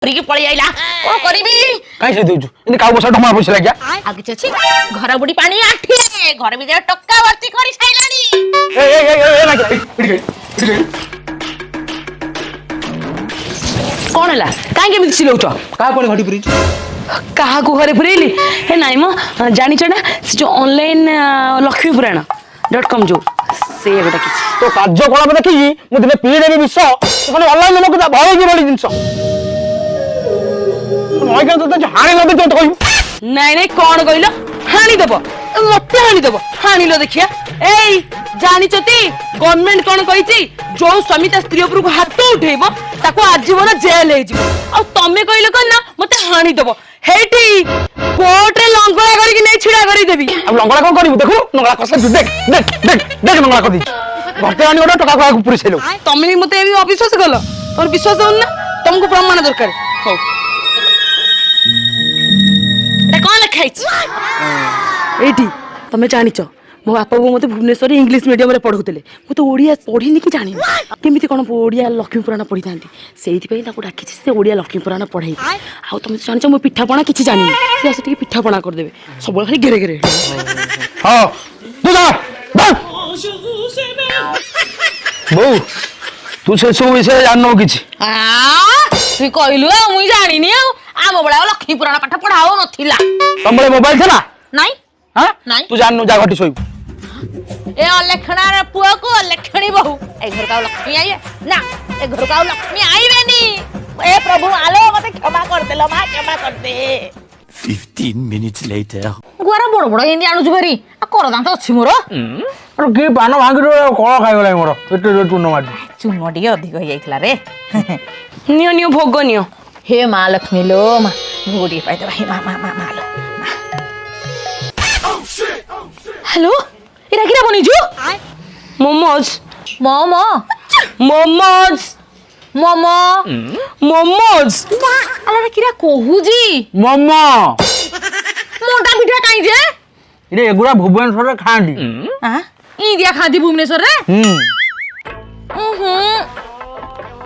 की पळी आइला कोन करबी काई से देजु इन काउ बसा ढमा पैसा लाग्या आ किछ अछि घर बुडी पानी आठी घर भी टक्का भर्ती करी साइलानी ए ना कौन है कहीं केमी चिलौच का कोन घटी पुरी क्या घरे पुरेली हे नाई मो जानी ना जो ऑनलाइन लक्ष्मीपुराण.com जो से गोटा किछि तो कार्यकलाप देखी मु दिने पी देबी विष तो ऑनलाइन लोक भय की बड़ी जिंस मैं क्या तो हानि न दे तो कहि नाई नाई कौन कहलो हानि दब मत हानि दब हानि लो देखिया ए जानी चती गवर्नमेंट कौन कहिछि जो स्वामी ता स्त्री ऊपर को हाथ उठेबो ताको आजीवन जेल हे जिवो आ तमे कहलो कन ना मते हानि दब हेठी कोर्ट रे लंगड़ा करी कि नहीं छिड़ा करी देबी अब लंगड़ा कोन करिवु देखु लंगड़ा कसे देख लंगड़ा कदी घरते आनी ओटा टका को पुरी सेलो तमे मते एबी अविश्वास कलो तोर विश्वास होन ना तुमको प्रमाण दरकार हो एटा कोन लिखाइछ एठी तमे जानिचो मो बापा बो मते भुवनेश्वर इंग्लिश मीडियम रे पढौतले मु तो ओडिया पढी नि कि जानि केमिति कोन ओडिया लक्ष्मी पुराण पढी थांती सेइथि पई ताको डाकी से ओडिया लक्ष्मी पुराण पढाई आ तमे जानिचो मो पिठा पणा किछि जानि से आसे टिके पिठा पणा कर देबे सब खाली घेरे घेरे हां तू जा बो तू से सब विषय जाननो किछि तू कहलु मुई जानि नि आम बळा लक्ष्मी पुराण पाठ पढाओ नथिला तमले मोबाइल थला नाही हां नाही तू जाननो जा घटी सोई ए अलेखणार पुआ को अलेखणी बहू ए घर का लक्ष्मी आई ना ए घर का लक्ष्मी आईबेनी ए प्रभु आलो मते क्षमा कर देलो मां क्षमा कर दे 15 minutes later गुआरा बड़ बड़ हिंदी आनु जुबरी आ कर दांत अछि मोर अरे के पान भांगी रो कळ खाइ गला मोर एते रे टुन माटी चुनो डी अधिक हो जाइतला रे नियो नियो भोग नियो हे मां लक्ष्मी लो मां भोगडी पाइ दे मां मां मां मां लो हेलो इरा किरा बनिजु मोमोज मोमो मोमोज मोमो मोमोज आला किरा कहूजी मम्मा मोटा पिठा काई जे इरे एगुडा भुवनेश्वर रे खांडी हां इंडिया खादी भुवनेश्वर रे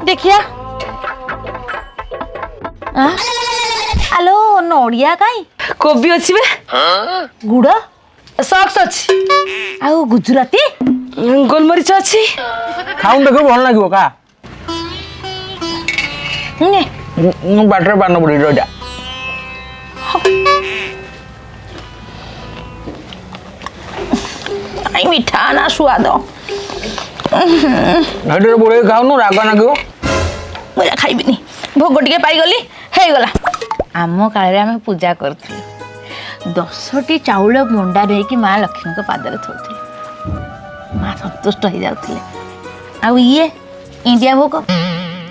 देखिया हेलो नोडिया काई कोबी अछि बे गुड़ सॉक्स अछि आउ गुजराती गोलमरीच अछि खाउन देखो भल लागिवो का ने बाटर पान पड़ी रोजा आई मीठा ना स्वाद हेडे बोले खाउनु राग नागिवो मुझे खाइबिनी भोग टिके पाई गली हे गला आम काले आम पूजा करथि 10टी चाउल मंडा रेकी मां लक्ष्मी को पादरे थोथि मां संतुष्ट हो जाउथिले आ ये इंडिया भोग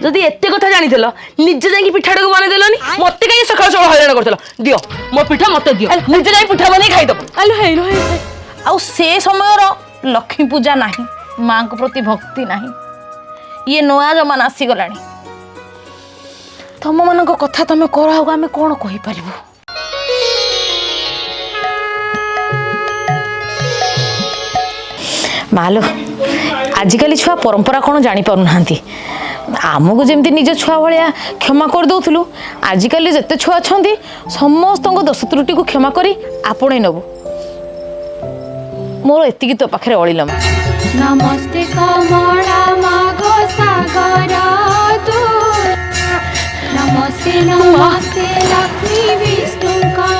जदि एते कथा जानिथलो निजे जाई पिठाडा को बने देलोनी मते काई सकाळ सकाळ हैरान करथलो दियो मो पिठा मते दियो निजे जाई पिठा बने खाइ दबो आलो हेलो हे आ से समय लक्ष्मी पूजा नाही मां को प्रति भक्ति नाही ये नया जमाना आसी गलानी तम मान कथा तमें करा होगा आम कौन कहि परिबो मालो आजिकल छुआ परंपरा कौन जानी पारु नांती आमको जमती निज छुआ भाया क्षमा कर दउथलु आजिकल जते छुआ छंती समस्त दोष त्रुटि को क्षमा करी आपणे नबु मोर एतिकी तो पाखरे अळिलम नमस्ते कमला मागो सागर तू नमस्ते नमस्ते लक्ष्मी विष्णु का